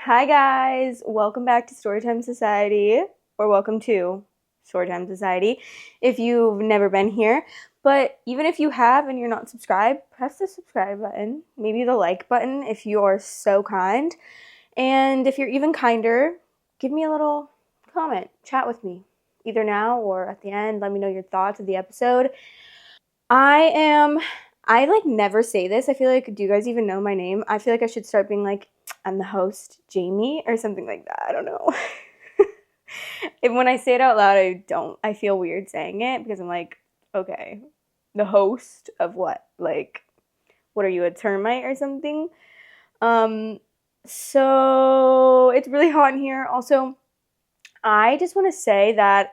Hi guys, welcome back to Storytime Society, or welcome to Storytime Society if you've never been here. But even if you have and you're not subscribed, press the subscribe button, maybe the like button if you are so kind. And if you're even kinder, give me a little comment, chat with me, either now or at the end. Let me know your thoughts of the episode. I like never say this. I feel like, do you guys even know my name? I feel like I should start being like, I'm the host, Jamie, or something like that. I don't know. And when I say it out loud, I feel weird saying it because I'm like, okay, the host of what? Like, what are you, a termite or something? So it's really hot in here. Also, I just want to say that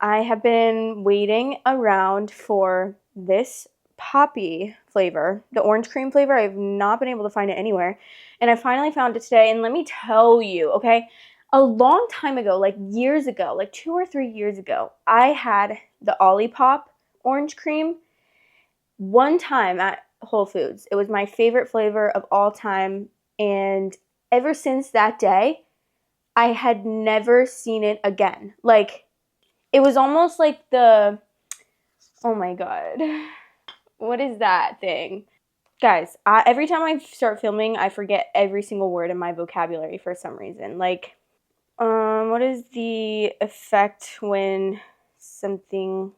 I have been waiting around for this poppy flavor, the orange cream flavor. I've not been able to find it anywhere. And I finally found it today. And let me tell you, okay, a long time ago, like years ago, like 2 or 3 years ago, I had the Olipop orange cream one time at Whole Foods. It was my favorite flavor of all time. And ever since that day, I had never seen it again. Like, it was almost like oh my god, what is that thing? Guys, every time I start filming, I forget every single word in my vocabulary for some reason. Like, what is the effect when something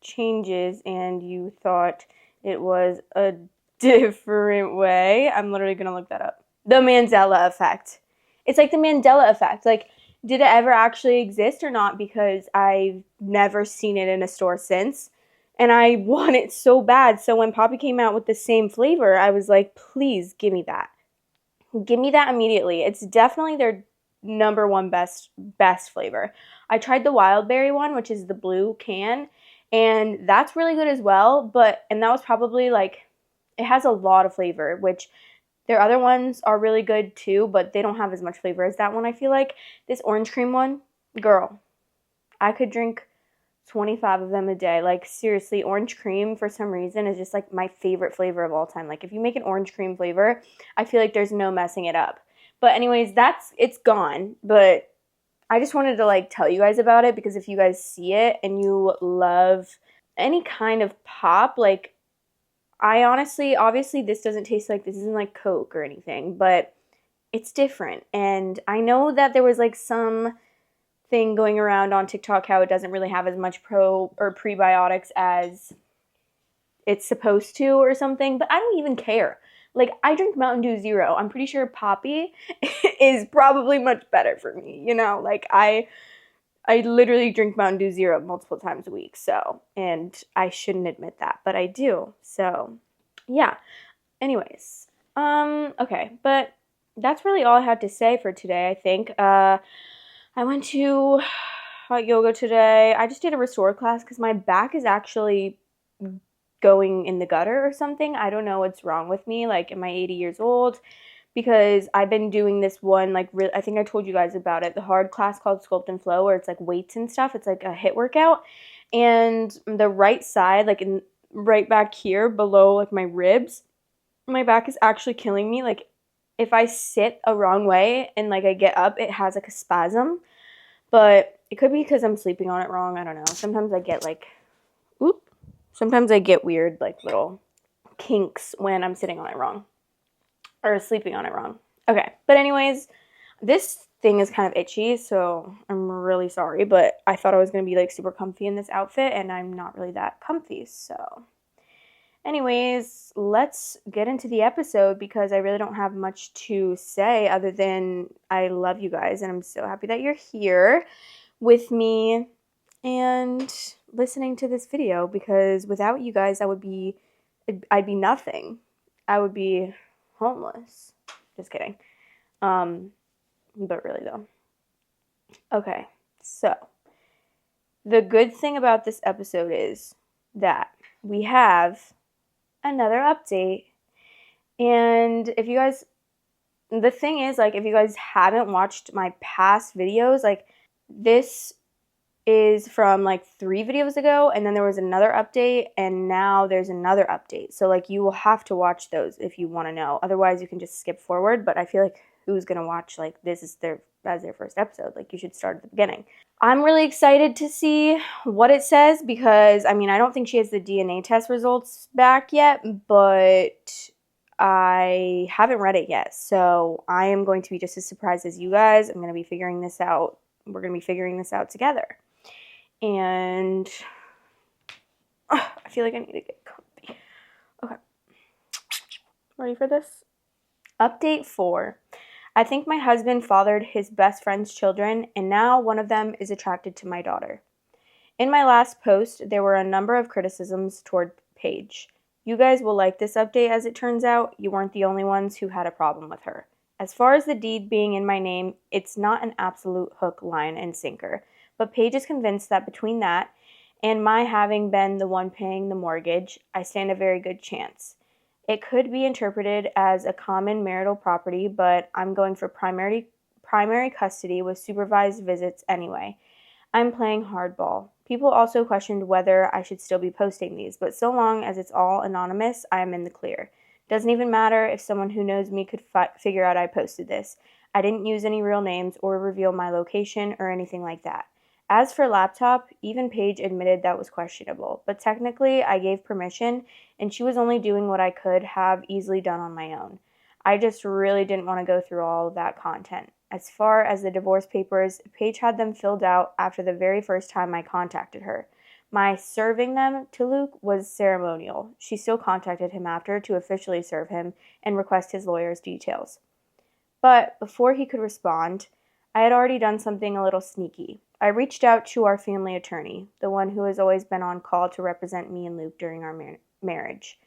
changes and you thought it was a different way? I'm literally gonna look that up. The Mandela effect. It's like the Mandela effect. Like, did it ever actually exist or not? Because I've never seen it in a store since. And I want it so bad. So when Poppy came out with the same flavor, I was like, please give me that. Give me that immediately. It's definitely their number one best flavor. I tried the wild berry one, which is the blue can, and that's really good as well. And that was probably like, it has a lot of flavor, which their other ones are really good too, but they don't have as much flavor as that one, I feel like. This orange cream one, girl, I could drink 25 of them a day. Like, seriously, orange cream for some reason is just like my favorite flavor of all time. Like, if you make an orange cream flavor, I feel like there's no messing it up. But anyways, it's gone. But I just wanted to like tell you guys about it because if you guys see it and you love any kind of pop, like, I honestly, obviously this doesn't taste like, this isn't like Coke or anything, but it's different. And I know that there was like some thing going around on TikTok how it doesn't really have as much pro or prebiotics as it's supposed to or something, but I don't even care. Like, I drink Mountain Dew Zero. I'm pretty sure Poppy is probably much better for me, you know? Like, I literally drink Mountain Dew Zero multiple times a week, so, and I shouldn't admit that, but I do. So, yeah. Anyways, okay, but that's really all I had to say for today, I think. I went to hot yoga today. I just did a restore class because my back is actually going in the gutter or something. I don't know what's wrong with me. Like, am I 80 years old? Because I've been doing this one, like, I think I told you guys about it, the hard class called Sculpt and Flow, where it's like weights and stuff. It's like a HIIT workout. And the right side, like right back here below like my ribs, my back is actually killing me. Like, if I sit a wrong way and like I get up, it has like a spasm. But it could be because I'm sleeping on it wrong. I don't know. Sometimes I get like, sometimes I get weird like little kinks when I'm sitting on it wrong or sleeping on it wrong. Okay, but anyways, this thing is kind of itchy, so I'm really sorry, but I thought I was going to be like super comfy in this outfit, and I'm not really that comfy, so anyways, let's get into the episode because I really don't have much to say other than I love you guys and I'm so happy that you're here with me and listening to this video because without you guys I'd be nothing. I would be homeless. Just kidding. But really though. Okay, so the good thing about this episode is that we have another update. And if you guys, the thing is, like, if you guys haven't watched my past videos, like, this is from like 3 videos ago, and then there was another update, and now there's another update. So like, you will have to watch those if you want to know. Otherwise, you can just skip forward, but I feel like who's going to watch, like, this is their first episode. Like, you should start at the beginning. I'm really excited to see what it says because, I mean, I don't think she has the DNA test results back yet, but I haven't read it yet. So I am going to be just as surprised as you guys. I'm going to be figuring this out. We're going to be figuring this out together. And I feel like I need to get comfy. Okay. Ready for this? Update 4. I think my husband fathered his best friend's children, and now one of them is attracted to my daughter. In my last post, there were a number of criticisms toward Paige. You guys will like this update as it turns out. You weren't the only ones who had a problem with her. As far as the deed being in my name, it's not an absolute hook, line, and sinker. But Paige is convinced that between that and my having been the one paying the mortgage, I stand a very good chance. It could be interpreted as a common marital property, but I'm going for primary custody with supervised visits anyway. I'm playing hardball. People also questioned whether I should still be posting these, but so long as it's all anonymous, I am in the clear. Doesn't even matter if someone who knows me could figure out I posted this. I didn't use any real names or reveal my location or anything like that. As for laptop, even Paige admitted that was questionable, but technically I gave permission and she was only doing what I could have easily done on my own. I just really didn't want to go through all of that content. As far as the divorce papers, Paige had them filled out after the very first time I contacted her. My serving them to Luke was ceremonial. She still contacted him after to officially serve him and request his lawyer's details. But before he could respond, I had already done something a little sneaky. I reached out to our family attorney, the one who has always been on call to represent me and Luke during our marriage.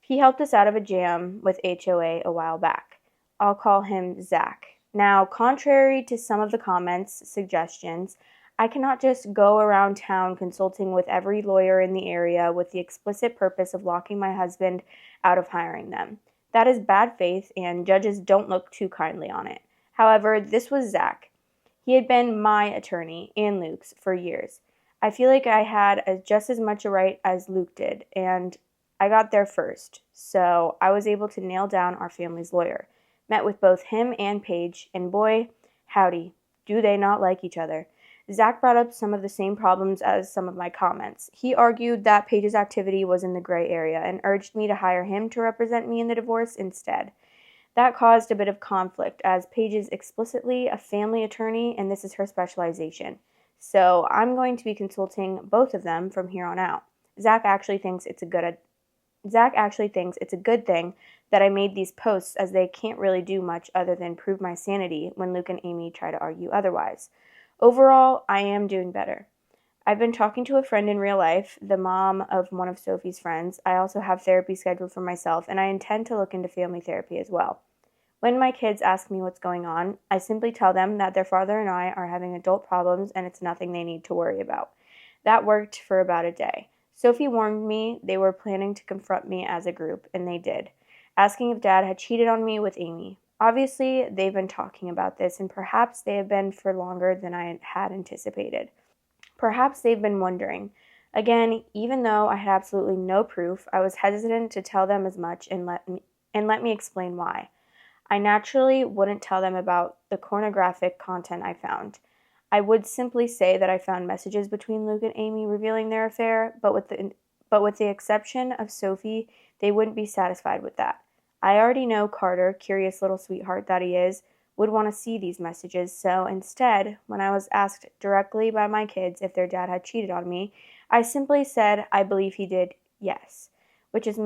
He helped us out of a jam with HOA a while back. I'll call him Zach. Now, contrary to some of the comments, suggestions, I cannot just go around town consulting with every lawyer in the area with the explicit purpose of locking my husband out of hiring them. That is bad faith, and judges don't look too kindly on it. However, this was Zach. He had been my attorney and Luke's for years. I feel like I had just as much a right as Luke did, and I got there first, so I was able to nail down our family's lawyer. Met with both him and Paige, and boy, howdy, do they not like each other. Zach brought up some of the same problems as some of my comments. He argued that Paige's activity was in the gray area and urged me to hire him to represent me in the divorce instead. That caused a bit of conflict, as Paige is explicitly a family attorney and this is her specialization. So I'm going to be consulting both of them from here on out. Zach actually thinks it's a good thing that I made these posts, as they can't really do much other than prove my sanity when Luke and Amy try to argue otherwise. Overall, I am doing better. I've been talking to a friend in real life, the mom of one of Sophie's friends. I also have therapy scheduled for myself, and I intend to look into family therapy as well. When my kids ask me what's going on, I simply tell them that their father and I are having adult problems and it's nothing they need to worry about. That worked for about a day. Sophie warned me they were planning to confront me as a group, and they did, asking if Dad had cheated on me with Amy. Obviously, they've been talking about this, and perhaps they have been for longer than I had anticipated. Perhaps they've been wondering. Again, even though I had absolutely no proof, I was hesitant to tell them as much and let me explain why. I naturally wouldn't tell them about the pornographic content I found. I would simply say that I found messages between Luke and Amy revealing their affair, but with the exception of Sophie, they wouldn't be satisfied with that. I already know Carter, curious little sweetheart that he is, would want to see these messages, so instead, when I was asked directly by my kids if their dad had cheated on me, I simply said I believe he did, yes, which is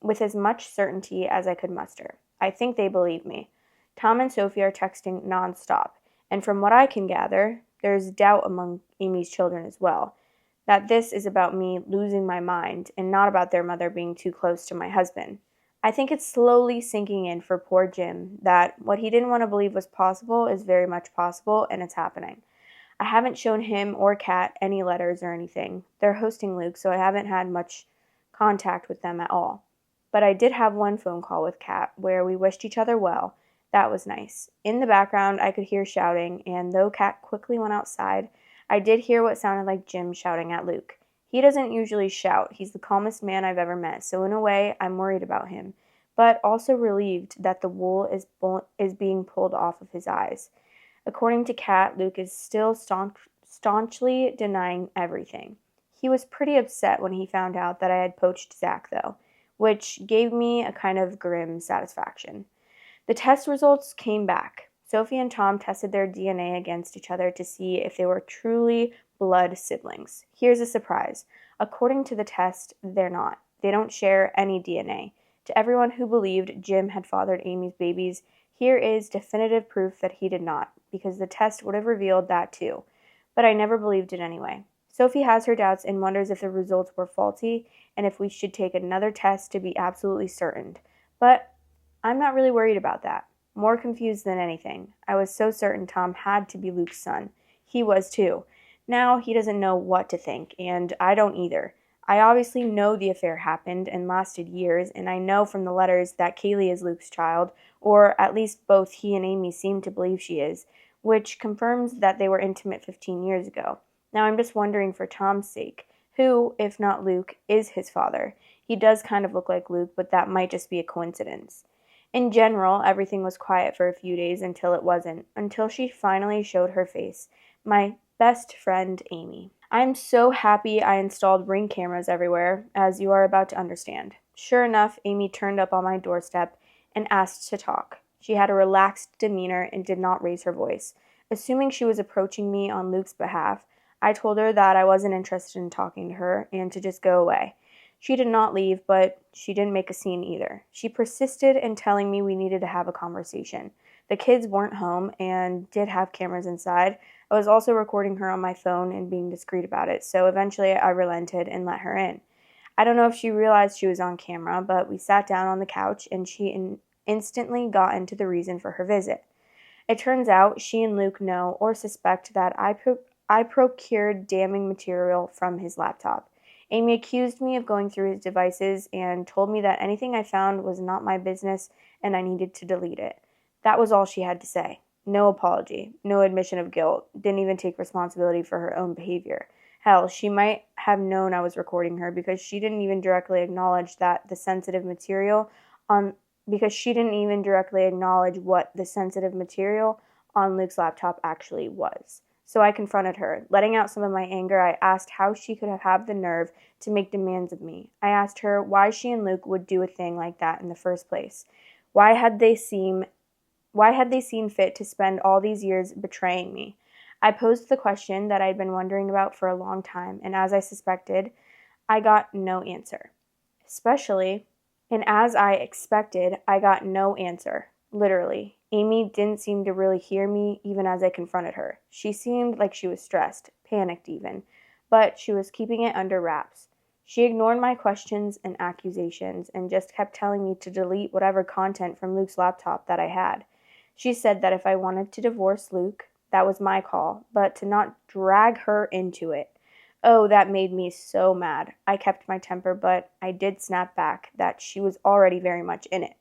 with as much certainty as I could muster. I think they believe me. Tom and Sophie are texting nonstop, and from what I can gather, there's doubt among Amy's children as well, that this is about me losing my mind and not about their mother being too close to my husband. I think it's slowly sinking in for poor Jim that what he didn't want to believe was possible is very much possible, and it's happening. I haven't shown him or Kat any letters or anything. They're hosting Luke, so I haven't had much contact with them at all. But I did have one phone call with Kat where we wished each other well. That was nice. In the background, I could hear shouting, and though Kat quickly went outside, I did hear what sounded like Jim shouting at Luke. He doesn't usually shout. He's the calmest man I've ever met, so in a way, I'm worried about him. but also relieved that the wool is being pulled off of his eyes. According to Kat, Luke is still staunchly denying everything. He was pretty upset when he found out that I had poached Zach, though, which gave me a kind of grim satisfaction. The test results came back. Sophie and Tom tested their DNA against each other to see if they were truly blood siblings. Here's a surprise. According to the test, they're not. They don't share any DNA. To everyone who believed Jim had fathered Amy's babies, here is definitive proof that he did not, because the test would have revealed that too. But I never believed it anyway. Sophie has her doubts and wonders if the results were faulty and if we should take another test to be absolutely certain. But I'm not really worried about that. More confused than anything. I was so certain Tom had to be Luke's son. He was too. Now he doesn't know what to think, and I don't either. I obviously know the affair happened and lasted years, and I know from the letters that Kaylee is Luke's child, or at least both he and Amy seem to believe she is, which confirms that they were intimate 15 years ago. Now I'm just wondering for Tom's sake, who, if not Luke, is his father? He does kind of look like Luke, but that might just be a coincidence. In general, everything was quiet for a few days until it wasn't, until she finally showed her face. My best friend, Amy. I'm so happy I installed Ring cameras everywhere, as you are about to understand. Sure enough, Amy turned up on my doorstep and asked to talk. She had a relaxed demeanor and did not raise her voice. Assuming she was approaching me on Luke's behalf, I told her that I wasn't interested in talking to her and to just go away. She did not leave, but she didn't make a scene either. She persisted in telling me we needed to have a conversation. The kids weren't home and did have cameras inside. I was also recording her on my phone and being discreet about it, so eventually I relented and let her in. I don't know if she realized she was on camera, but we sat down on the couch and she instantly got into the reason for her visit. It turns out she and Luke know or suspect that I procured damning material from his laptop. Amy accused me of going through his devices and told me that anything I found was not my business and I needed to delete it. That was all she had to say. No apology, no admission of guilt, didn't even take responsibility for her own behavior. Hell, she might have known I was recording her because she didn't even directly acknowledge that the sensitive material on because she didn't even directly acknowledge what the sensitive material on Luke's laptop actually was. So I confronted her. Letting out some of my anger, I asked how she could have had the nerve to make demands of me. I asked her why she and Luke would do a thing like that in the first place. Why had they seen fit to spend all these years betraying me? I posed the question that I'd been wondering about for a long time, and as I suspected, I got no answer. As I expected, I got no answer. Literally. Amy didn't seem to really hear me even as I confronted her. She seemed like she was stressed, panicked even, but she was keeping it under wraps. She ignored my questions and accusations and just kept telling me to delete whatever content from Luke's laptop that I had. She said that if I wanted to divorce Luke, that was my call, but to not drag her into it. Oh, that made me so mad. I kept my temper, but I did snap back that she was already very much in it.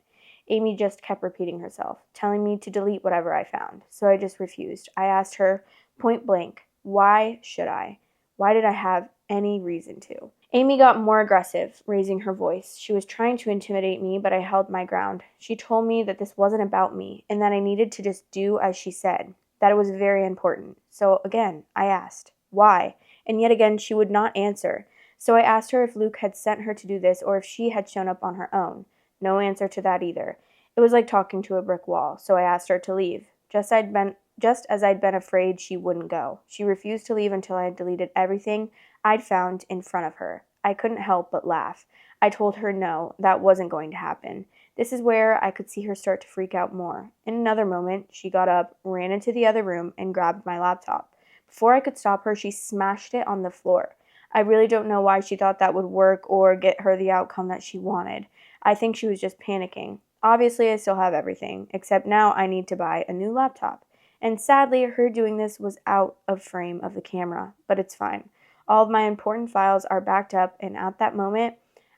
Amy just kept repeating herself, telling me to delete whatever I found, so I just refused. I asked her point blank, why should I? Why did I have any reason to? Amy got more aggressive, raising her voice. She was trying to intimidate me, but I held my ground. She told me that this wasn't about me, and that I needed to just do as she said, that it was very important. So again, I asked, why? And yet again, she would not answer. So I asked her if Luke had sent her to do this or if she had shown up on her own. No answer to that either. It was like talking to a brick wall, so I asked her to leave. Just as I'd been afraid she wouldn't go. She refused to leave until I had deleted everything I'd found in front of her. I couldn't help but laugh. I told her no, that wasn't going to happen. This is where I could see her start to freak out more. In another moment, she got up, ran into the other room, and grabbed my laptop. Before I could stop her, she smashed it on the floor. I really don't know why she thought that would work or get her the outcome that she wanted. I think she was just panicking. Obviously, I still have everything, except now I need to buy a new laptop. And sadly, her doing this was out of frame of the camera, but it's fine. All of my important files are backed up, and at that moment,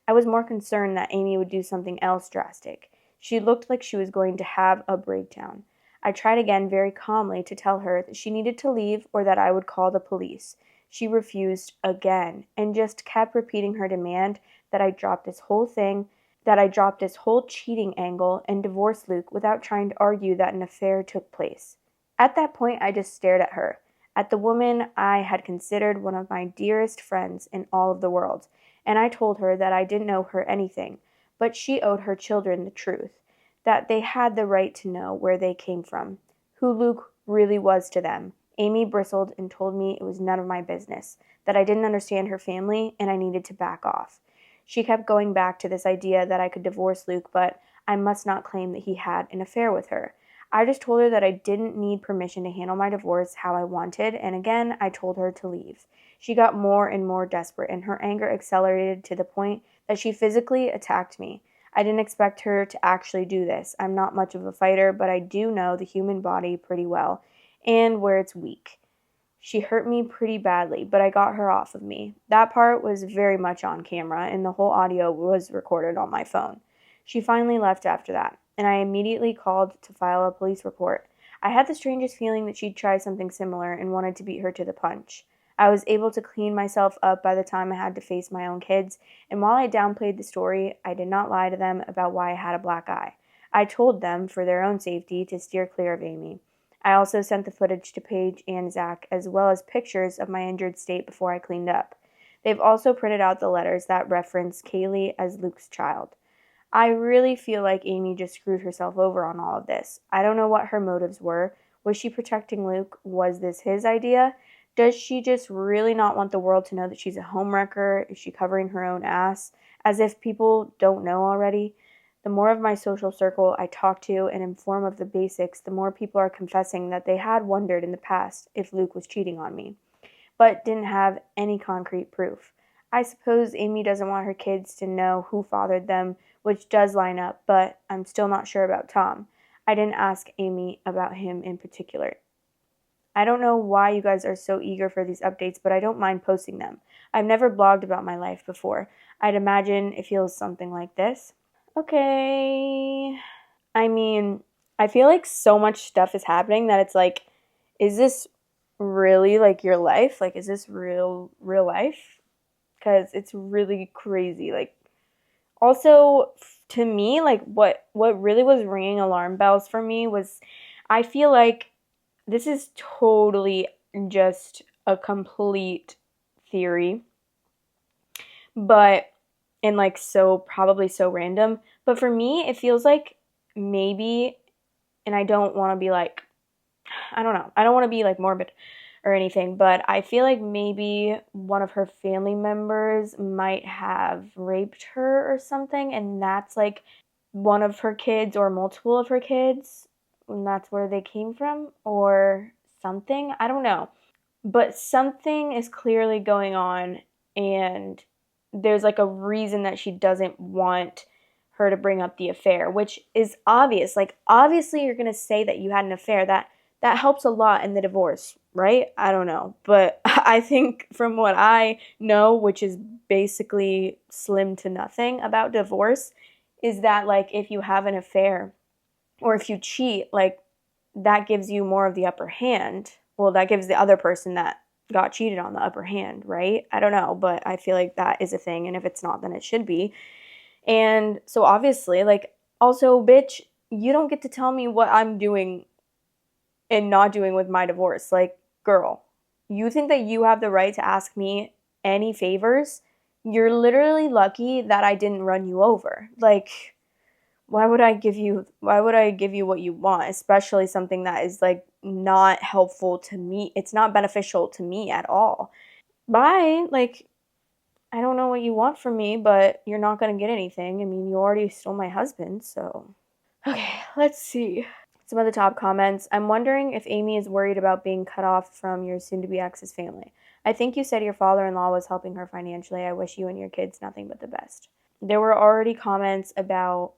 I was more concerned that Amy would do something else drastic. She looked like she was going to have a breakdown. I tried again very calmly to tell her that she needed to leave or that I would call the police. She refused again and just kept repeating her demand that I drop this whole thing, that I dropped this whole cheating angle and divorced Luke without trying to argue that an affair took place. At that point, I just stared at her, at the woman I had considered one of my dearest friends in all of the world, and I told her that I didn't know her anything, but she owed her children the truth, that they had the right to know where they came from, who Luke really was to them. Amy bristled and told me it was none of my business, that I didn't understand her family and I needed to back off. She kept going back to this idea that I could divorce Luke, but I must not claim that he had an affair with her. I just told her that I didn't need permission to handle my divorce how I wanted, and again, I told her to leave. She got more and more desperate, and her anger accelerated to the point that she physically attacked me. I didn't expect her to actually do this. I'm not much of a fighter, but I do know the human body pretty well, and where it's weak. She hurt me pretty badly, but I got her off of me. That part was very much on camera, and the whole audio was recorded on my phone. She finally left after that, and I immediately called to file a police report. I had the strangest feeling that she'd try something similar and wanted to beat her to the punch. I was able to clean myself up by the time I had to face my own kids, and while I downplayed the story, I did not lie to them about why I had a black eye. I told them, for their own safety, to steer clear of Amy. I also sent the footage to Paige and Zach, as well as pictures of my injured state before I cleaned up. They've also printed out the letters that reference Kaylee as Luke's child. I really feel like Amy just screwed herself over on all of this. I don't know what her motives were. Was she protecting Luke? Was this his idea? Does she just really not want the world to know that she's a homewrecker? Is she covering her own ass? As if people don't know already? The more of my social circle I talk to and inform of the basics, the more people are confessing that they had wondered in the past if Luke was cheating on me, but didn't have any concrete proof. I suppose Amy doesn't want her kids to know who fathered them, which does line up, but I'm still not sure about Tom. I didn't ask Amy about him in particular. I don't know why you guys are so eager for these updates, but I don't mind posting them. I've never blogged about my life before. I'd imagine it feels something like this. Okay. I mean, I feel like so much stuff is happening that it's like, is this really like your life? Like, is this real life? Because it's really crazy. Like, also to me, like what really was ringing alarm bells for me was, I feel like this is totally just a complete theory, but and like so probably so random. But for me, it feels like maybe, and I don't want to be like, I don't know, I don't want to be like morbid or anything, but I feel like maybe one of her family members might have raped her or something, and that's like one of her kids or multiple of her kids, and that's where they came from or something. I don't know. But something is clearly going on, and there's like a reason that she doesn't want her to bring up the affair, which is obvious. Like, obviously you're going to say that you had an affair. That helps a lot in the divorce, right? I don't know, but I think from what I know, which is basically slim to nothing about divorce, is that like if you have an affair or if you cheat, like that gives you more of the upper hand. Well, that gives the other person that got cheated on the upper hand, right? I don't know, but I feel like that is a thing, and if it's not, then it should be. And so obviously, like, also, bitch, you don't get to tell me what I'm doing and not doing with my divorce. Like, girl, you think that you have the right to ask me any favors? You're literally lucky that I didn't run you over. Like, why would I give you what you want, especially something that is like not helpful to me? It's not beneficial to me at all. Bye. Like, I don't know what you want from me, but you're not going to get anything. I mean, you already stole my husband, so. Okay, let's see. Some of the top comments. I'm wondering if Amy is worried about being cut off from your soon-to-be ex's family. I think you said your father-in-law was helping her financially. I wish you and your kids nothing but the best. There were already comments about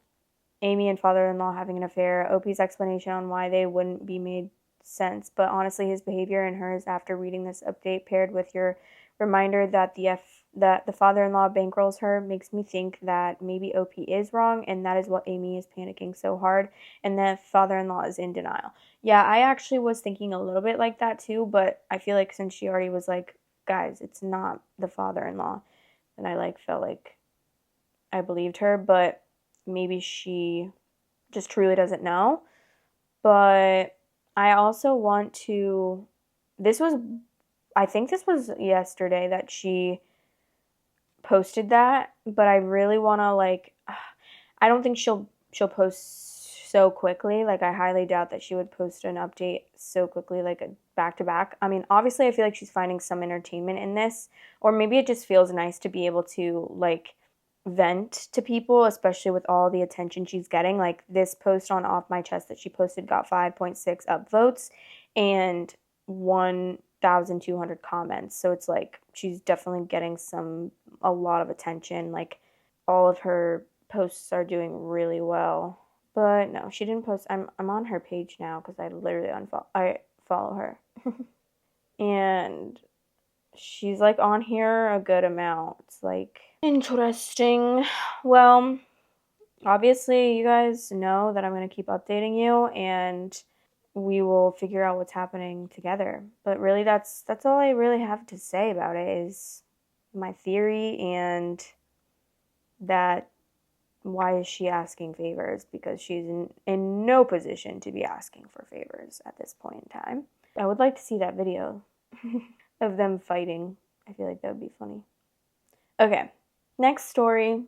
Amy and father-in-law having an affair. Opie's explanation on why they wouldn't be made sense, but honestly his behavior and hers after reading this update paired with your reminder that the father-in-law bankrolls her makes me think that maybe OP is wrong, and that is what Amy is panicking so hard, and that father-in-law is in denial. Yeah, I actually was thinking a little bit like that too, but I feel like since she already was like, guys, it's not the father-in-law, and I like felt like I believed her. But maybe she just truly doesn't know. But I also want to, I think this was yesterday that she posted that, but I really want to like, I don't think she'll post so quickly. Like I highly doubt that she would post an update so quickly, like a back to back. I mean, obviously I feel like she's finding some entertainment in this, or maybe it just feels nice to be able to like vent to people, especially with all the attention she's getting. Like this post on Off My Chest that she posted got 5.6 upvotes and 1,200 comments. So it's like she's definitely getting a lot of attention. Like all of her posts are doing really well. But no, she didn't post. I'm on her page now because I literally I follow her. And she's like on here a good amount. It's like interesting. Well, obviously you guys know that I'm going to keep updating you and we will figure out what's happening together. But really that's all I really have to say about it is my theory and that why is she asking favors? Because she's in no position to be asking for favors at this point in time. I would like to see that video of them fighting. I feel like that would be funny. Okay, next story.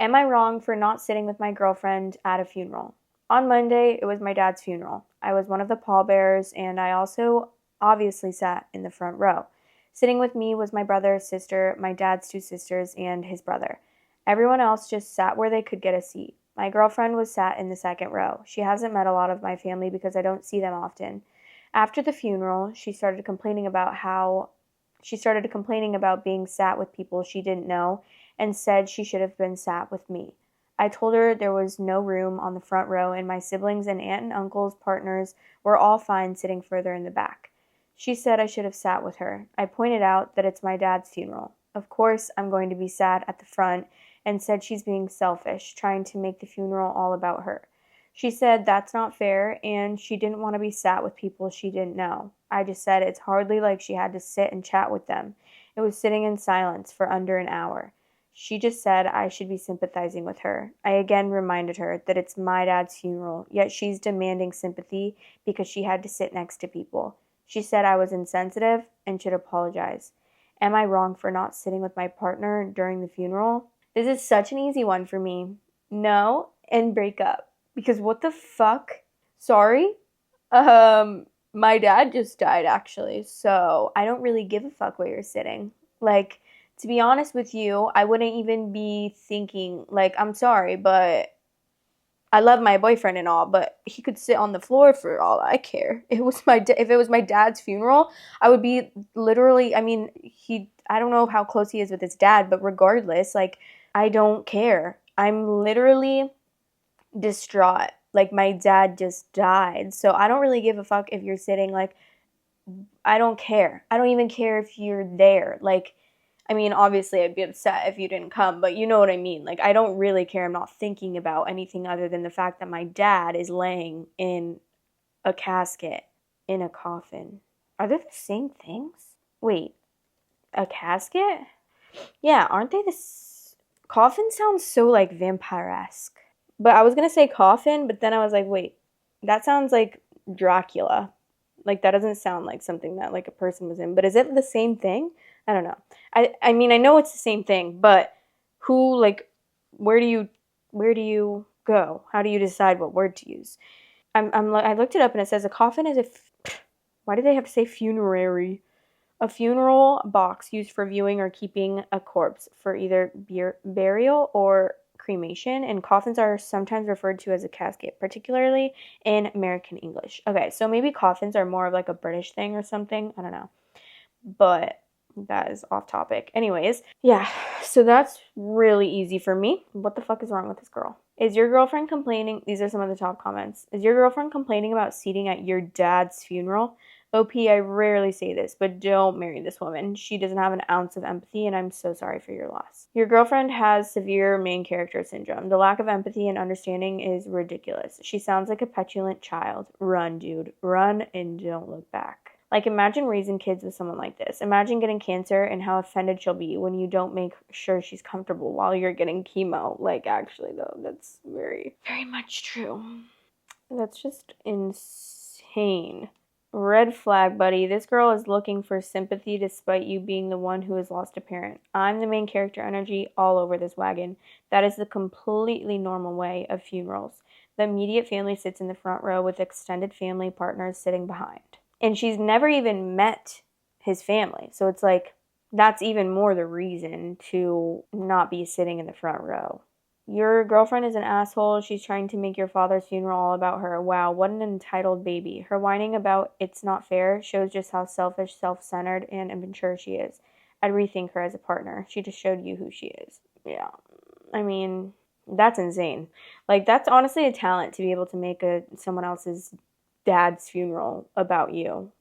Am I wrong for not sitting with my girlfriend at a funeral? On Monday, it was my dad's funeral. I was one of the pallbearers, and I also obviously sat in the front row. Sitting with me was my brother, sister, my dad's two sisters, and his brother. Everyone else just sat where they could get a seat. My girlfriend was sat in the second row. She hasn't met a lot of my family because I don't see them often. After the funeral, she started complaining about being sat with people she didn't know and said she should have been sat with me. I told her there was no room on the front row and my siblings and aunt and uncle's partners were all fine sitting further in the back. She said I should have sat with her. I pointed out that it's my dad's funeral. Of course, I'm going to be sat at the front and said she's being selfish, trying to make the funeral all about her. She said that's not fair and she didn't want to be sat with people she didn't know. I just said it's hardly like she had to sit and chat with them. It was sitting in silence for under an hour. She just said I should be sympathizing with her. I again reminded her that it's my dad's funeral, yet she's demanding sympathy because she had to sit next to people. She said I was insensitive and should apologize. Am I wrong for not sitting with my partner during the funeral? This is such an easy one for me. No, and break up. Because what the fuck? Sorry? My dad just died actually, so I don't really give a fuck where you're sitting. Like, to be honest with you, I wouldn't even be thinking, like, I'm sorry, but I love my boyfriend and all, but he could sit on the floor for all I care. If it was my dad's funeral, I would be literally, I mean, I don't know how close he is with his dad, but regardless, like, I don't care. I'm literally distraught. Like, my dad just died. So I don't really give a fuck if you're sitting, like, I don't care. I don't even care if you're there. Like, I mean, obviously I'd be upset if you didn't come, but you know what I mean. Like, I don't really care. I'm not thinking about anything other than the fact that my dad is laying in a casket, in a coffin. Are they the same things? Wait, a casket? Yeah, aren't they coffin sounds so, like, vampire-esque. But I was going to say coffin, but then I was like, wait, that sounds like Dracula. Like, that doesn't sound like something that, like, a person was in. But is it the same thing? I don't know. I mean, I know it's the same thing, but who, like, where do you go? How do you decide what word to use? I looked it up and it says a coffin is why do they have to say funerary? A funeral box used for viewing or keeping a corpse for either burial or cremation, and coffins are sometimes referred to as a casket, particularly in American English. Okay, so maybe coffins are more of like a British thing or something. I don't know. But that is off topic. Anyways, yeah, so that's really easy for me. What the fuck is wrong with this girl? Is your girlfriend complaining? These are some of the top comments. Is your girlfriend complaining about seating at your dad's funeral? OP, I rarely say this, but don't marry this woman. She doesn't have an ounce of empathy, and I'm so sorry for your loss. Your girlfriend has severe main character syndrome. The lack of empathy and understanding is ridiculous. She sounds like a petulant child. Run, dude. Run and don't look back. Like, imagine raising kids with someone like this. Imagine getting cancer and how offended she'll be when you don't make sure she's comfortable while you're getting chemo. Like, actually, though, that's very, very much true. That's just insane. Red flag, buddy. This girl is looking for sympathy despite you being the one who has lost a parent. I'm the main character energy all over this wagon. That is the completely normal way of funerals. The immediate family sits in the front row with extended family partners sitting behind. And she's never even met his family. So it's like, that's even more the reason to not be sitting in the front row. Your girlfriend is an asshole. She's trying to make your father's funeral all about her. Wow, what an entitled baby. Her whining about it's not fair shows just how selfish, self-centered, and immature she is. I'd rethink her as a partner. She just showed you who she is. Yeah. I mean, that's insane. Like, that's honestly a talent to be able to make someone else's dad's funeral about you.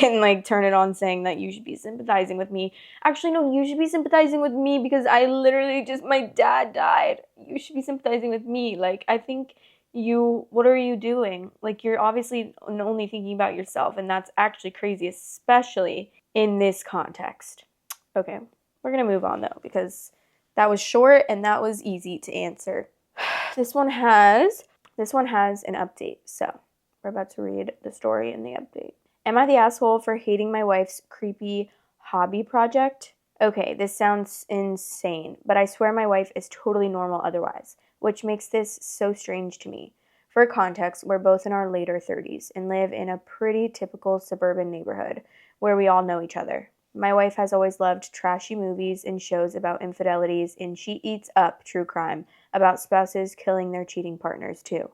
And like turn it on saying that you should be sympathizing with me. Actually, no, you should be sympathizing with me because I literally just, my dad died. You should be sympathizing with me. Like, I think what are you doing? Like, you're obviously only thinking about yourself, and that's actually crazy, especially in this context. Okay, we're gonna move on though, because that was short and that was easy to answer. This one has an update, so we're about to read the story in the update. Am I the asshole for hating my wife's creepy hobby project? Okay, this sounds insane, but I swear my wife is totally normal otherwise, which makes this so strange to me. For context, we're both in our later 30s and live in a pretty typical suburban neighborhood where we all know each other. My wife has always loved trashy movies and shows about infidelities, and she eats up true crime about spouses killing their cheating partners too.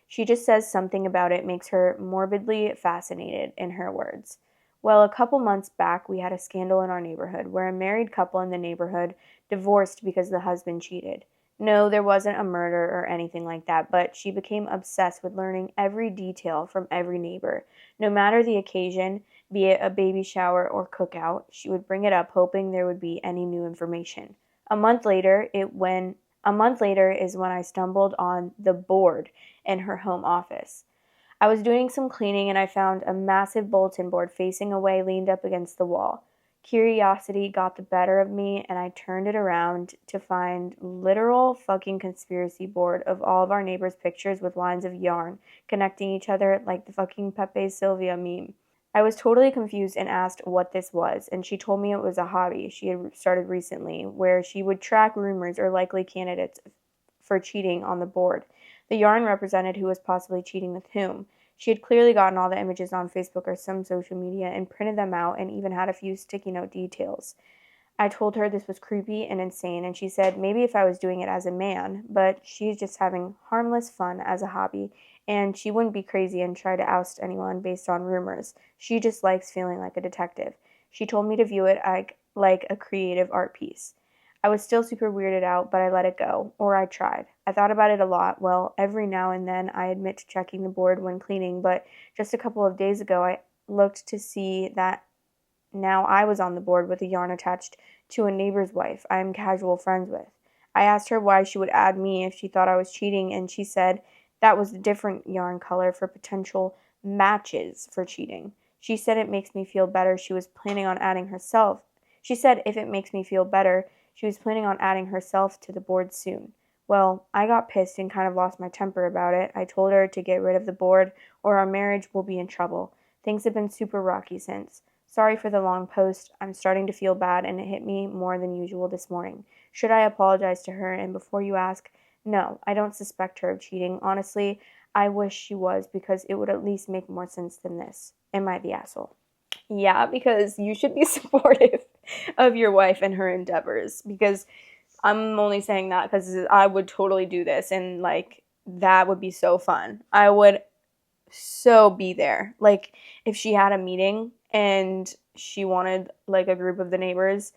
She just says something about it makes her morbidly fascinated, in her words. Well, a couple months back, we had a scandal in our neighborhood where a married couple in the neighborhood divorced because the husband cheated. No, there wasn't a murder or anything like that, but she became obsessed with learning every detail from every neighbor. No matter the occasion, be it a baby shower or cookout, she would bring it up hoping there would be any new information. A month later is when I stumbled on the board in her home office. I was doing some cleaning and I found a massive bulletin board facing away leaned up against the wall. Curiosity got the better of me and I turned it around to find literal fucking conspiracy board of all of our neighbors' pictures with lines of yarn connecting each other like the fucking Pepe Sylvia meme. I was totally confused and asked what this was, and she told me it was a hobby she had started recently where she would track rumors or likely candidates for cheating on the board. The yarn represented who was possibly cheating with whom. She had clearly gotten all the images on Facebook or some social media and printed them out and even had a few sticky note details. I told her this was creepy and insane, and she said maybe if I was doing it as a man, but she's just having harmless fun as a hobby, and she wouldn't be crazy and try to oust anyone based on rumors. She just likes feeling like a detective. She told me to view it like a creative art piece. I was still super weirded out, but I let it go, or I tried. I thought about it a lot. Well, every now and then I admit to checking the board when cleaning, but just a couple of days ago I looked to see that now I was on the board with a yarn attached to a neighbor's wife I am casual friends with. I asked her why she would add me if she thought I was cheating, and she said that was a different yarn color for potential matches for cheating. She said it makes me feel better. She was planning on adding herself. She said if it makes me feel better, she was planning on adding herself to the board soon. Well, I got pissed and kind of lost my temper about it. I told her to get rid of the board or our marriage will be in trouble. Things have been super rocky since. Sorry for the long post. I'm starting to feel bad and it hit me more than usual this morning. Should I apologize to her? And before you ask, no, I don't suspect her of cheating. Honestly, I wish she was because it would at least make more sense than this. Am I the asshole? Yeah, because you should be supportive of your wife and her endeavors, because I'm only saying that because I would totally do this and like that would be so fun. I would so be there. Like if she had a meeting and she wanted like a group of the neighbors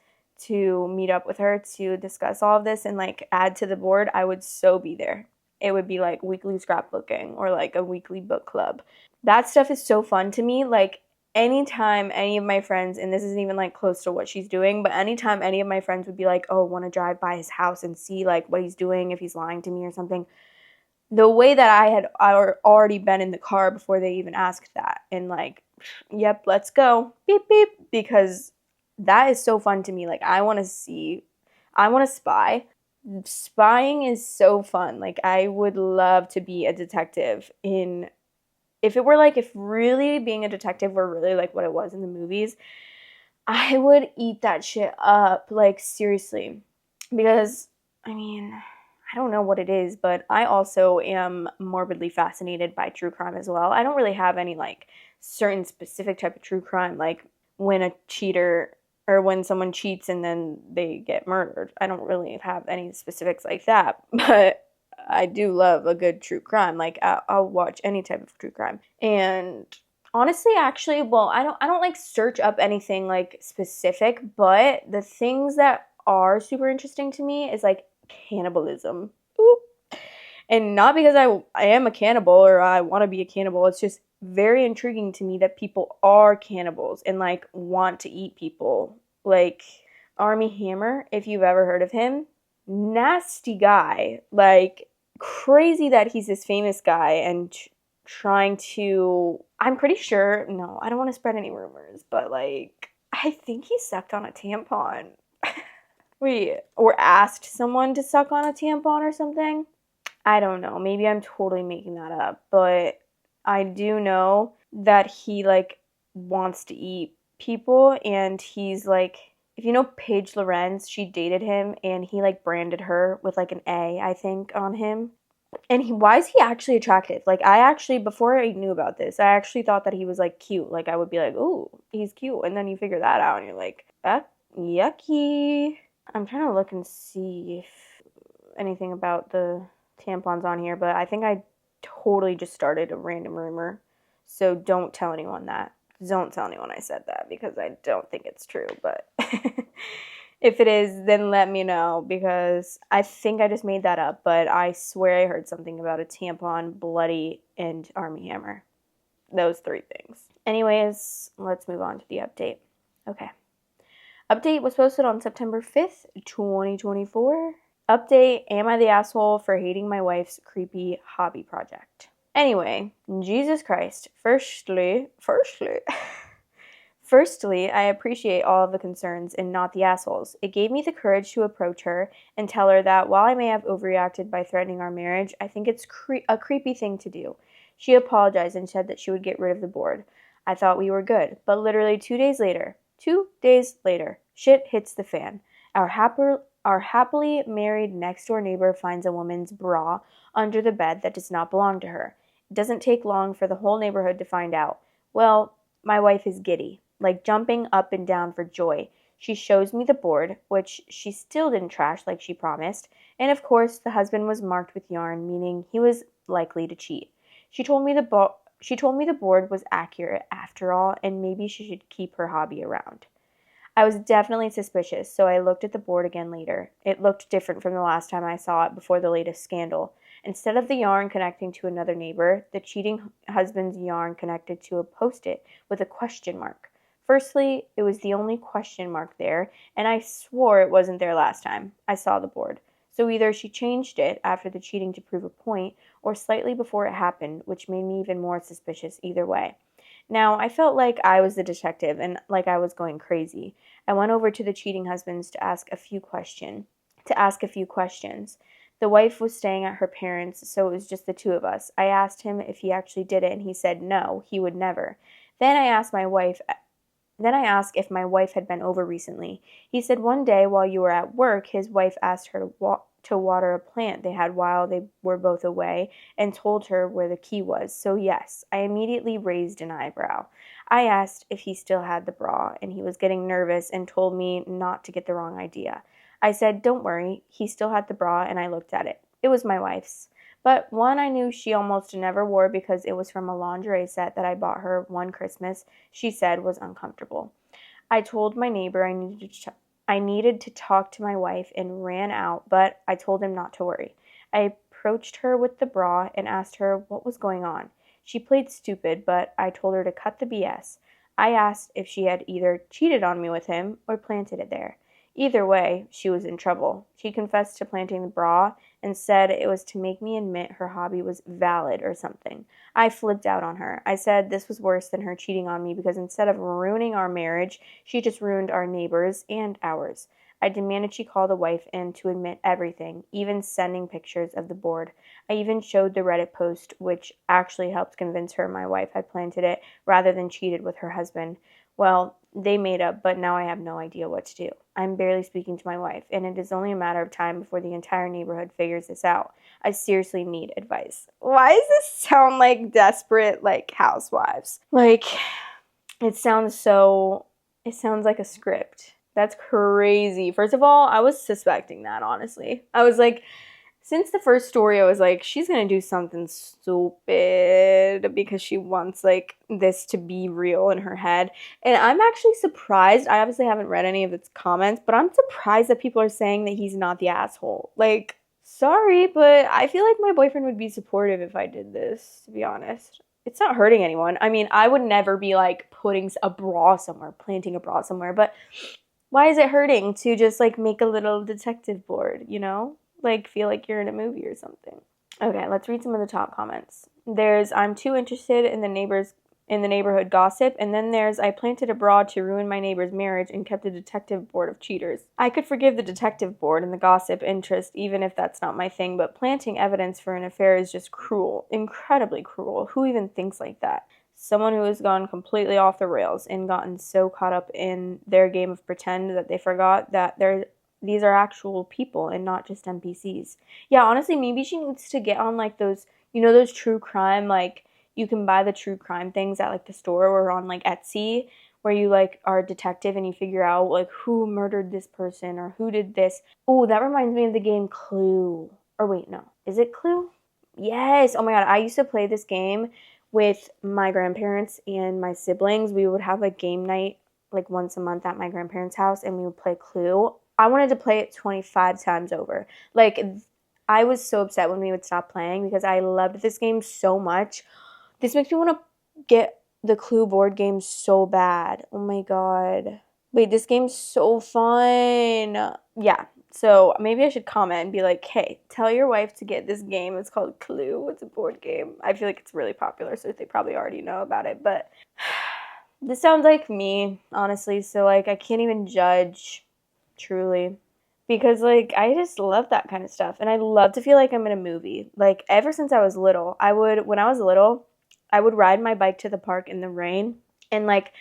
to meet up with her to discuss all of this and like add to the board, I would so be there. It would be like weekly scrapbooking or like a weekly book club. That stuff is so fun to me. Like anytime any of my friends, and this isn't even like close to what she's doing, but anytime any of my friends would be like, oh, want to drive by his house and see like what he's doing, if he's lying to me or something, the way that I had already been in the car before they even asked that, and like, yep, let's go, beep beep, because that is so fun to me. Like, I want to see, I want to spy. Spying is so fun. Like, I would love to be a detective in, if it were like, if really being a detective were really like what it was in the movies, I would eat that shit up. Like, seriously. Because, I mean, I don't know what it is, but I also am morbidly fascinated by true crime as well. I don't really have any like certain specific type of true crime, like when a cheater or when someone cheats and then they get murdered. I don't really have any specifics like that, but I do love a good true crime. Like, I'll watch any type of true crime. And honestly, actually, well, I don't like search up anything like specific, but the things that are super interesting to me is like cannibalism. Ooh. And not because I am a cannibal or I want to be a cannibal. It's just very intriguing to me that people are cannibals and like want to eat people. Like Army Hammer, if you've ever heard of him, nasty guy. Like, crazy that he's this famous guy and trying to, I'm pretty sure, no, I don't want to spread any rumors, but like, I think he sucked on a tampon. Wait, or asked someone to suck on a tampon or something? I don't know. Maybe I'm totally making that up, but I do know that he like wants to eat people, and he's like, if you know Paige Lorenz, she dated him and he like branded her with like an A, I think, on him. And why is he actually attractive? Like, I actually, before I knew about this, I actually thought that he was like cute. Like, I would be like, ooh, he's cute. And then you figure that out and you're like, yucky. I'm trying to look and see if anything about the tampons on here, but I think I totally just started a random rumor. So don't tell anyone that. Don't tell anyone I said that because I don't think it's true, but if it is, then let me know because I think I just made that up, but I swear I heard something about a tampon, bloody, and Army Hammer. Those three things. Anyways, let's move on to the update. Okay. Update was posted on September 5th, 2024. Update, am I the asshole for hating my wife's creepy hobby project? Anyway, Jesus Christ. Firstly, I appreciate all of the concerns and not the assholes. It gave me the courage to approach her and tell her that while I may have overreacted by threatening our marriage, I think it's a creepy thing to do. She apologized and said that she would get rid of the board. I thought we were good, but literally 2 days later, shit hits the fan. Our happily married next-door neighbor finds a woman's bra under the bed that does not belong to her. It doesn't take long for the whole neighborhood to find out. Well, my wife is giddy, like jumping up and down for joy. She shows me the board, which she still didn't trash like she promised, and of course the husband was marked with yarn, meaning he was likely to cheat. She told me the board was accurate after all, and maybe she should keep her hobby around. I was definitely suspicious, so I looked at the board again later. It looked different from the last time I saw it before the latest scandal. Instead of the yarn connecting to another neighbor, the cheating husband's yarn connected to a post-it with a question mark. Firstly, it was the only question mark there, and I swore it wasn't there last time I saw the board. So either she changed it after the cheating to prove a point, or slightly before it happened, which made me even more suspicious either way. Now, I felt like I was the detective and like I was going crazy. I went over to the cheating husbands to ask a few questions. The wife was staying at her parents', so it was just the two of us. I asked him if he actually did it, and he said no, he would never. Then I asked if my wife had been over recently. He said one day while you were at work, his wife asked her to water a plant they had while they were both away and told her where the key was. So yes, I immediately raised an eyebrow. I asked if he still had the bra, and he was getting nervous and told me not to get the wrong idea. I said, don't worry, he still had the bra, and I looked at it. It was my wife's. But one I knew she almost never wore because it was from a lingerie set that I bought her one Christmas, she said was uncomfortable. I told my neighbor I needed to talk to my wife and ran out, but I told him not to worry. I approached her with the bra and asked her what was going on. She played stupid, but I told her to cut the BS. I asked if she had either cheated on me with him or planted it there. Either way, she was in trouble. She confessed to planting the bra and said it was to make me admit her hobby was valid or something. I flipped out on her. I said this was worse than her cheating on me because instead of ruining our marriage, she just ruined our neighbors and ours. I demanded she call the wife in to admit everything, even sending pictures of the board. I even showed the Reddit post, which actually helped convince her my wife had planted it rather than cheated with her husband. Well, they made up, but now I have no idea what to do. I'm barely speaking to my wife, and it is only a matter of time before the entire neighborhood figures this out. I seriously need advice. Why does this sound like desperate, like, housewives? Like, it sounds like a script. That's crazy. First of all, I was suspecting that, honestly. I was like, since the first story, I was like, she's gonna do something stupid because she wants, like, this to be real in her head. And I'm actually surprised. I obviously haven't read any of its comments, but I'm surprised that people are saying that he's not the asshole. Like, sorry, but I feel like my boyfriend would be supportive if I did this, to be honest. It's not hurting anyone. I mean, I would never be, like, putting a bra somewhere, planting a bra somewhere, but why is it hurting to just, like, make a little detective board, you know? Like, feel like you're in a movie or something. Okay, let's read some of the top comments. There's, I'm too interested in the neighborhood gossip, and then there's, I planted a bra to ruin my neighbor's marriage and kept a detective board of cheaters. I could forgive the detective board and the gossip interest, even if that's not my thing, but planting evidence for an affair is just cruel, incredibly cruel. Who even thinks like that? Someone who has gone completely off the rails and gotten so caught up in their game of pretend that they forgot that these are actual people and not just NPCs. Yeah, honestly, maybe she needs to get on, like, those, you know, those true crime, like, you can buy the true crime things at, like, the store or on, like, Etsy, where you, like, are a detective and you figure out, like, who murdered this person or who did this. Oh, that reminds me of the game Clue. Or wait, no. Is it Clue? Yes. Oh my god, I used to play this game with my grandparents and my siblings. We would have, like, game night, like, once a month at my grandparents' house, and we would play Clue. I wanted to play it 25 times over. Like, I was so upset when we would stop playing because I loved this game so much. This makes me want to get the Clue board game so bad. Oh my god. Wait, this game's so fun. Yeah, so maybe I should comment and be like, hey, tell your wife to get this game. It's called Clue. It's a board game. I feel like it's really popular, so they probably already know about it. But this sounds like me, honestly. So, like, I can't even judge, truly. Because, like, I just love that kind of stuff. And I love to feel like I'm in a movie. Like, ever since I was little, when I was little, I would ride my bike to the park in the rain. And, like,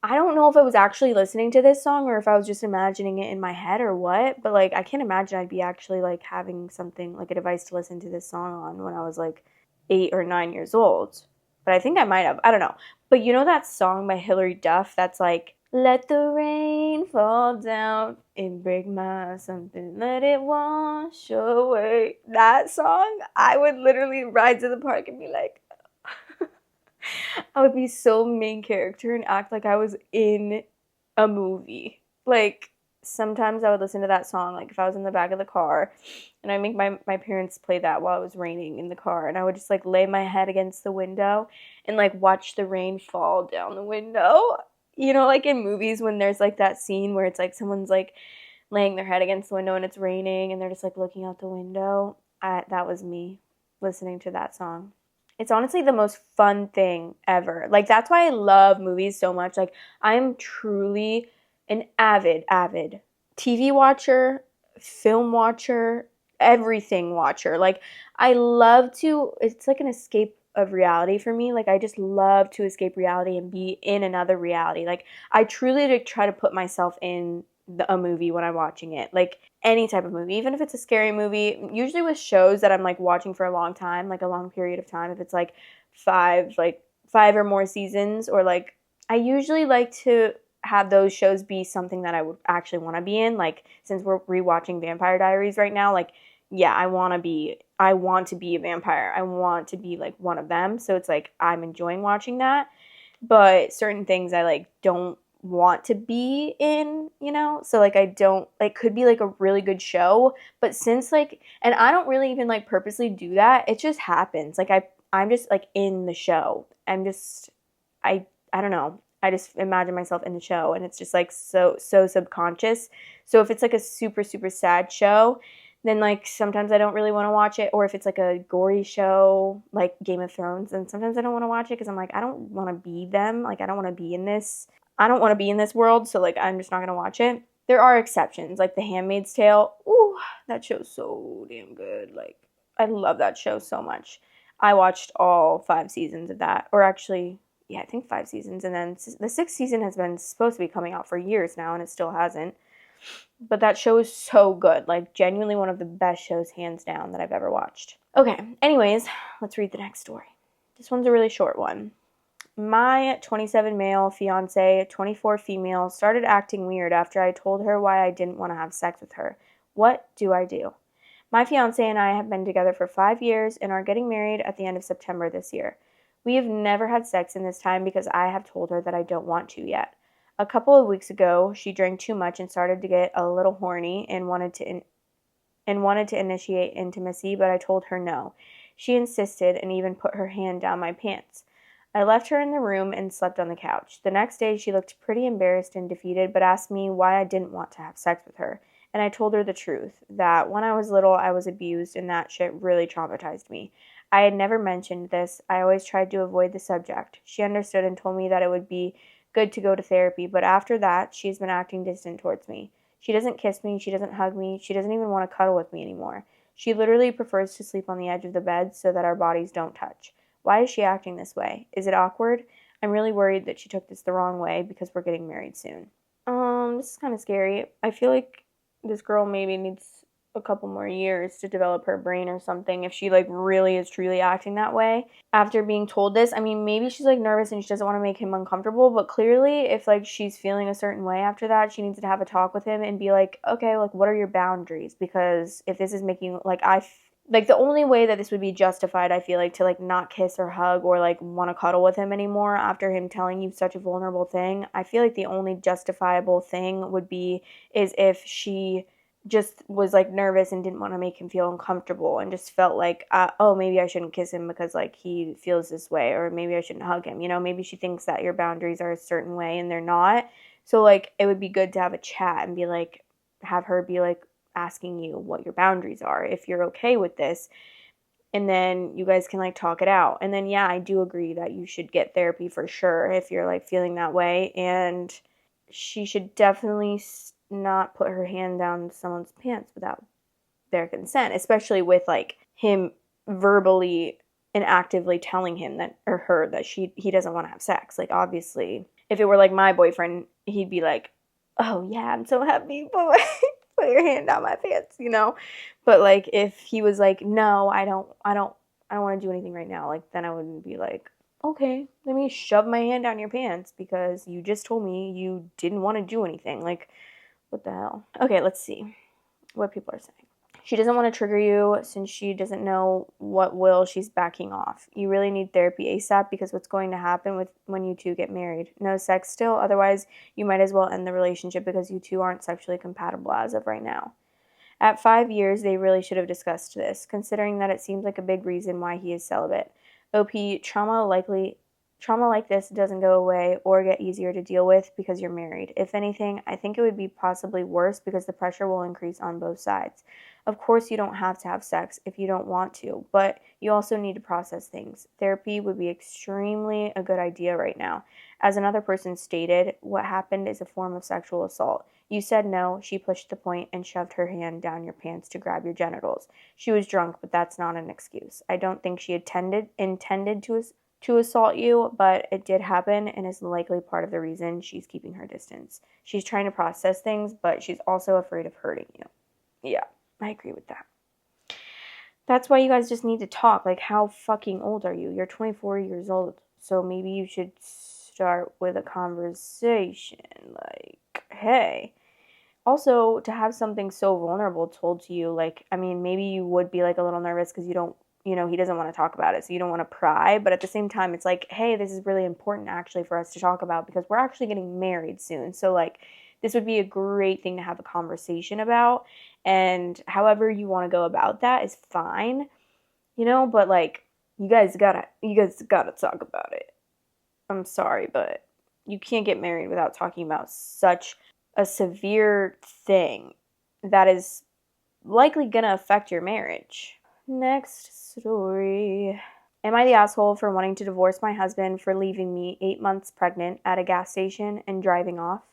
I don't know if I was actually listening to this song or if I was just imagining it in my head or what, but, like, I can't imagine I'd be actually, like, having something, like, a device to listen to this song on when I was, like, 8 or 9 years old. But I think I might have. I don't know. But you know that song by Hilary Duff that's like, let the rain fall down and break my something, let it wash away. That song, I would literally ride to the park and be like, I would be so main character and act like I was in a movie. Like, sometimes I would listen to that song, like, if I was in the back of the car, and I make my parents play that while it was raining in the car, and I would just, like, lay my head against the window and, like, watch the rain fall down the window. You know, like in movies when there's, like, that scene where it's, like, someone's, like, laying their head against the window and it's raining and they're just, like, looking out the window. That was me listening to that song. It's honestly the most fun thing ever. Like, that's why I love movies so much. Like, I'm truly an avid TV watcher, film watcher, everything watcher. Like, I love to, it's like an escape of reality for me. Like, I just love to escape reality and be in another reality. Like, I truly, like, try to put myself in a movie when I'm watching it. Like, any type of movie, even if it's a scary movie, usually with shows that I'm, like, watching for a long time, like a long period of time, if it's like five or more seasons, or like, I usually like to have those shows be something that I would actually want to be in. Like, since we're rewatching Vampire Diaries right now, like, yeah, I want to be a vampire. I want to be, like, one of them. So it's like I'm enjoying watching that. But certain things I, like, don't want to be in, you know? So, like, I don't, like, could be, like, a really good show, but since, like, and I don't really even, like, purposely do that. It just happens. Like, I'm just, like, in the show. I don't know. I just imagine myself in the show, and it's just, like, so subconscious. So if it's, like, a super, super sad show, then like sometimes I don't really want to watch it, or if it's like a gory show like Game of Thrones, then sometimes I don't want to watch it because I'm like, I don't want to be them. Like I don't want to be in this. I don't want to be in this world, so like I'm just not gonna watch it. There are exceptions, like The Handmaid's Tale. Ooh, that show's so damn good. Like I love that show so much. I watched all 5 seasons of that, or actually, yeah, I think 5 seasons, and then the sixth season has been supposed to be coming out for years now, and it still hasn't. But that show is so good. Like, genuinely one of the best shows, hands down, that I've ever watched. Okay, anyways, let's read the next story. This one's a really short one. My 27 male fiance, 24 female, started acting weird after I told her why I didn't want to have sex with her. What do I do? My fiance and I have been together for 5 years and are getting married at the end of September this year. We have never had sex in this time because I have told her that I don't want to yet. A couple of weeks ago, she drank too much and started to get a little horny and wanted to initiate intimacy, but I told her no. She insisted and even put her hand down my pants. I left her in the room and slept on the couch. The next day, she looked pretty embarrassed and defeated, but asked me why I didn't want to have sex with her. And I told her the truth, that when I was little, I was abused, and that shit really traumatized me. I had never mentioned this. I always tried to avoid the subject. She understood and told me that it would be good to go to therapy, but after that, she's been acting distant towards me. She doesn't kiss me, she doesn't hug me, she doesn't even want to cuddle with me anymore. She literally prefers to sleep on the edge of the bed so that our bodies don't touch. Why is she acting this way? Is it awkward? I'm really worried that she took this the wrong way because we're getting married soon. This is kind of scary. I feel like this girl maybe needs a couple more years to develop her brain or something if she like really is truly acting that way after being told this. I mean, maybe she's like nervous and she doesn't want to make him uncomfortable, but clearly if like she's feeling a certain way after that, she needs to have a talk with him and be like, okay, like what are your boundaries? Because if this is making like the only way that this would be justified, I feel like, to like not kiss or hug or like want to cuddle with him anymore after him telling you such a vulnerable thing, I feel like the only justifiable thing would be is if she just was like nervous and didn't want to make him feel uncomfortable and just felt like, oh, maybe I shouldn't kiss him because like he feels this way, or maybe I shouldn't hug him. You know, maybe she thinks that your boundaries are a certain way and they're not. So like it would be good to have a chat and be like, have her be like asking you what your boundaries are, if you're okay with this, and then you guys can like talk it out. And then yeah, I do agree that you should get therapy for sure if you're like feeling that way, and she should definitely not put her hand down someone's pants without their consent, especially with like him verbally and actively telling him that, or her, that he doesn't want to have sex. Like obviously if it were like my boyfriend, he'd be like, oh yeah, I'm so happy, but put your hand down my pants, you know. But like if he was like, no, I don't want to do anything right now, like then I wouldn't be like, okay, let me shove my hand down your pants because you just told me you didn't want to do anything. Like what the hell? Okay, let's see what people are saying. She doesn't want to trigger you since she doesn't know what will. She's backing off. You really need therapy ASAP because what's going to happen with when you two get married? No sex still, otherwise you might as well end the relationship because you two aren't sexually compatible as of right now. At 5 years, they really should have discussed this, considering that it seems like a big reason why he is celibate. OP, trauma like this doesn't go away or get easier to deal with because you're married. If anything, I think it would be possibly worse because the pressure will increase on both sides. Of course, you don't have to have sex if you don't want to, but you also need to process things. Therapy would be extremely a good idea right now. As another person stated, what happened is a form of sexual assault. You said no, she pushed the point and shoved her hand down your pants to grab your genitals. She was drunk, but that's not an excuse. I don't think she intended to assault you, but it did happen and is likely part of the reason she's keeping her distance. She's trying to process things, but she's also afraid of hurting you. Yeah, I agree with that. That's why you guys just need to talk. Like, how fucking old are you? You're 24 years old, so maybe you should start with a conversation. Like, hey. Also, to have something so vulnerable told to you, like, I mean, maybe you would be like a little nervous because you don't, you know, he doesn't want to talk about it, so you don't want to pry, but at the same time, it's like, hey, this is really important actually for us to talk about because we're actually getting married soon, so like, this would be a great thing to have a conversation about, and however you want to go about that is fine, you know, but like, you guys gotta talk about it. I'm sorry, but you can't get married without talking about such a severe thing that is likely gonna affect your marriage. Next story. Am I the asshole for wanting to divorce my husband for leaving me 8 months pregnant at a gas station and driving off?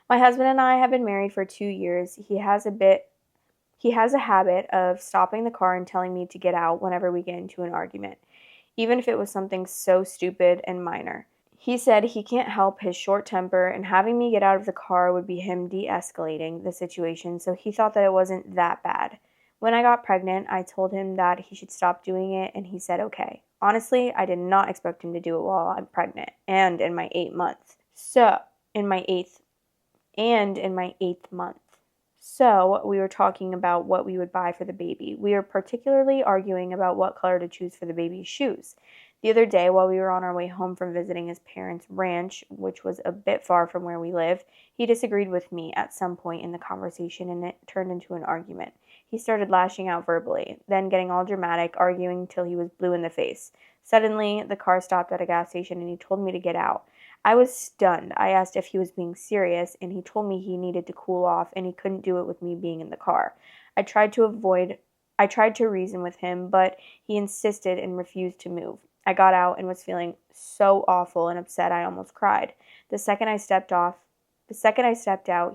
My husband and I have been married for 2 years. He has a habit of stopping the car and telling me to get out whenever we get into an argument, even if it was something so stupid and minor. He said he can't help his short temper, and having me get out of the car would be him de-escalating the situation, so he thought that it wasn't that bad. When I got pregnant, I told him that he should stop doing it, and he said okay. Honestly, I did not expect him to do it while I'm pregnant and in my 8 months. In my eighth month. So, we were talking about what we would buy for the baby. We were particularly arguing about what color to choose for the baby's shoes. The other day, while we were on our way home from visiting his parents' ranch, which was a bit far from where we live, he disagreed with me at some point in the conversation and it turned into an argument. He started lashing out verbally, then getting all dramatic, arguing till he was blue in the face. Suddenly, the car stopped at a gas station and he told me to get out. I was stunned. I asked if he was being serious, and he told me he needed to cool off and he couldn't do it with me being in the car. I tried to reason with him, but he insisted and refused to move. I got out and was feeling so awful and upset I almost cried. The second I stepped out,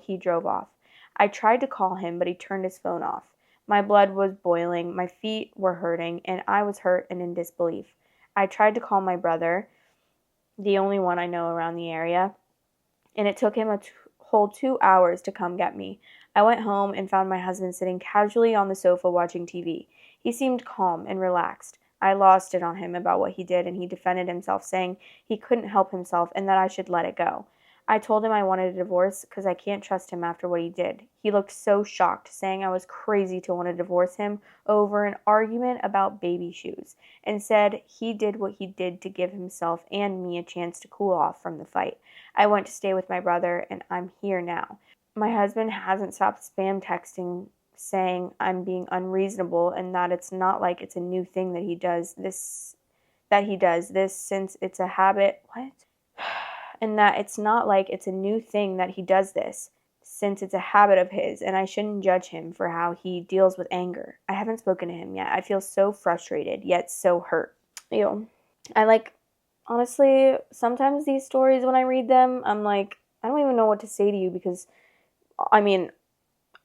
he drove off. I tried to call him, but he turned his phone off. My blood was boiling, my feet were hurting, and I was hurt and in disbelief. I tried to call my brother, the only one I know around the area, and it took him a whole 2 hours to come get me. I went home and found my husband sitting casually on the sofa watching TV. He seemed calm and relaxed. I lost it on him about what he did, and he defended himself, saying he couldn't help himself and that I should let it go. I told him I wanted a divorce because I can't trust him after what he did. He looked so shocked, saying I was crazy to want to divorce him over an argument about baby shoes, and said he did what he did to give himself and me a chance to cool off from the fight. I went to stay with my brother, and I'm here now. My husband hasn't stopped spam texting saying I'm being unreasonable and that it's not like it's a new thing that he does this since it's a habit. What? And that it's not like it's a new thing that he does this, since it's a habit of his, and I shouldn't judge him for how he deals with anger. I haven't spoken to him yet. I feel so frustrated, yet so hurt. Ew. Honestly, sometimes these stories, when I read them, I'm like, I don't even know what to say to you because, I mean,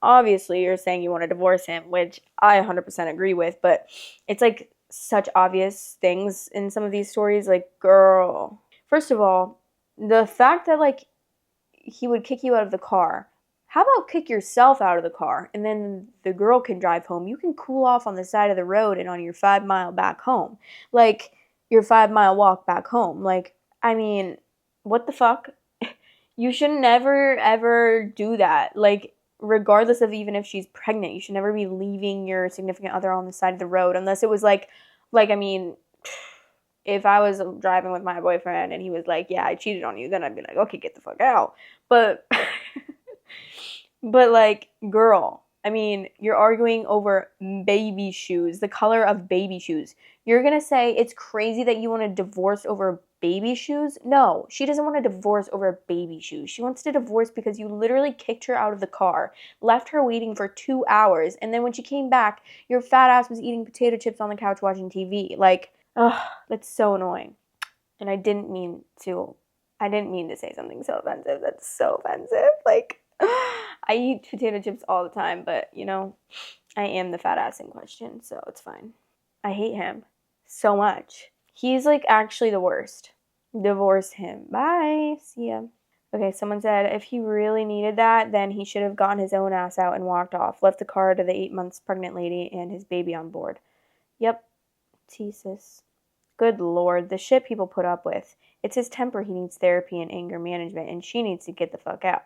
obviously you're saying you want to divorce him, which I 100% agree with, but it's like such obvious things in some of these stories, like, girl. First of all, the fact that, like, he would kick you out of the car. How about kick yourself out of the car and then the girl can drive home? You can cool off on the side of the road and on your 5-mile back home. Like, your 5-mile walk back home. Like, I mean, what the fuck? You should never, ever do that. Like, regardless of even if she's pregnant, you should never be leaving your significant other on the side of the road unless it was I mean, if I was driving with my boyfriend and he was like, yeah, I cheated on you, then I'd be like, okay, get the fuck out. But, but like, girl, I mean, you're arguing over baby shoes, the color of baby shoes. You're going to say it's crazy that you want to divorce over baby shoes? No, she doesn't want to divorce over baby shoes. She wants to divorce because you literally kicked her out of the car, left her waiting for 2 hours, and then when she came back, your fat ass was eating potato chips on the couch watching TV. Like, ugh, that's so annoying. And I didn't mean to say something so offensive. That's so offensive. Like, I eat potato chips all the time, but, you know, I am the fat ass in question, so it's fine. I hate him so much. He's, like, actually the worst. Divorce him. Bye. See ya. Okay, someone said if he really needed that, then he should have gotten his own ass out and walked off. Left the car to the 8 months pregnant lady and his baby on board. Yep. Jesus. Good Lord, the shit people put up with. It's his temper he needs therapy and anger management, and she needs to get the fuck out.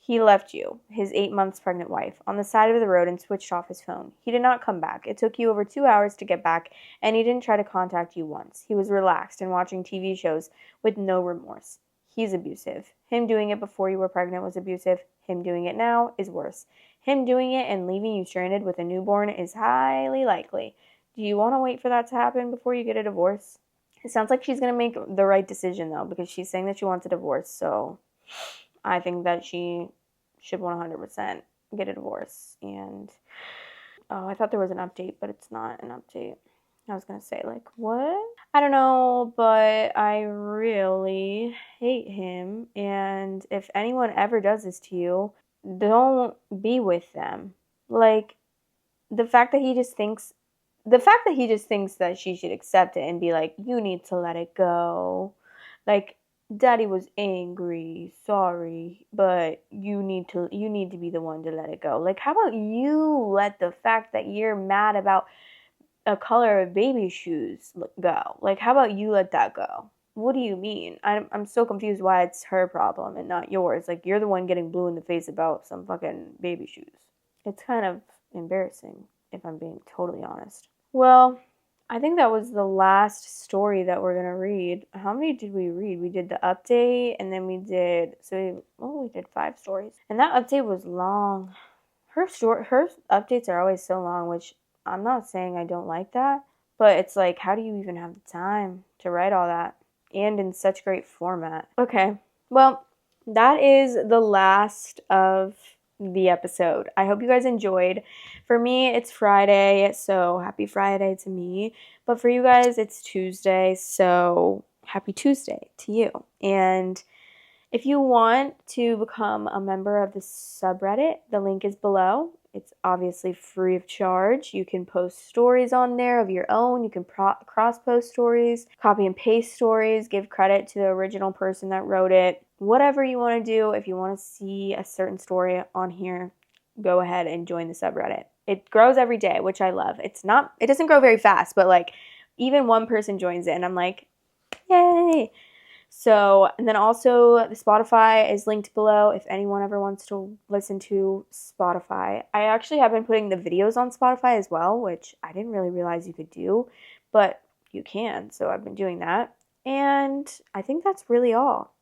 He left you, his 8 months pregnant wife, on the side of the road and switched off his phone. He did not come back. It took you over 2 hours to get back, and he didn't try to contact you once. He was relaxed and watching TV shows with no remorse. He's abusive. Him doing it before you were pregnant was abusive. Him doing it now is worse. Him doing it and leaving you stranded with a newborn is highly likely. Do you want to wait for that to happen before you get a divorce? It sounds like she's going to make the right decision, though, because she's saying that she wants a divorce, so I think that she should 100% get a divorce. And Oh, I thought there was an update, but it's not an update. I was gonna say, like, what? I don't know, but I really hate him. And if anyone ever does this to you, don't be with them. Like, the fact that he just thinks, that she should accept it and be like, you need to let it go. Like, Daddy was angry, sorry, but you need to be the one to let it go. Like, how about you let the fact that you're mad about a color of baby shoes go? Like, how about you let that go? What do you mean? I'm so confused why it's her problem and not yours. Like, you're the one getting blue in the face about some fucking baby shoes. It's kind of embarrassing, if I'm being totally honest. Well, I think that was the last story that we're gonna read. How many did we read? We did the update, and then we did we did 5 stories, and that update was long. Her updates are always so long, which I'm not saying I don't like that, but it's like, how do you even have the time to write all that and in such great format? Okay, well, that is the last of the episode. I hope you guys enjoyed. For me, it's Friday, so happy Friday to me. But for you guys, it's Tuesday, so happy Tuesday to you. And if you want to become a member of the subreddit, the link is below. It's obviously free of charge. You can post stories on there of your own. You can cross-post stories, copy and paste stories, give credit to the original person that wrote it. Whatever you want to do, if you want to see a certain story on here, go ahead and join the subreddit. It grows every day, which I love. It doesn't grow very fast, but like even one person joins it and I'm like, yay. So, and then also the Spotify is linked below if anyone ever wants to listen to Spotify. I actually have been putting the videos on Spotify as well, which I didn't really realize you could do, but you can. So I've been doing that. And I think that's really all.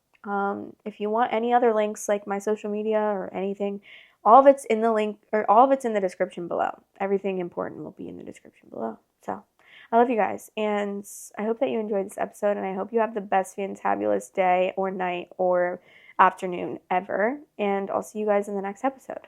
If you want any other links like my social media or anything, all of it's in the link, or all of it's in the description below. Everything important will be in the description below. So I love you guys, and I hope that you enjoyed this episode, and I hope you have the best fantabulous day or night or afternoon ever, and I'll see you guys in the next episode.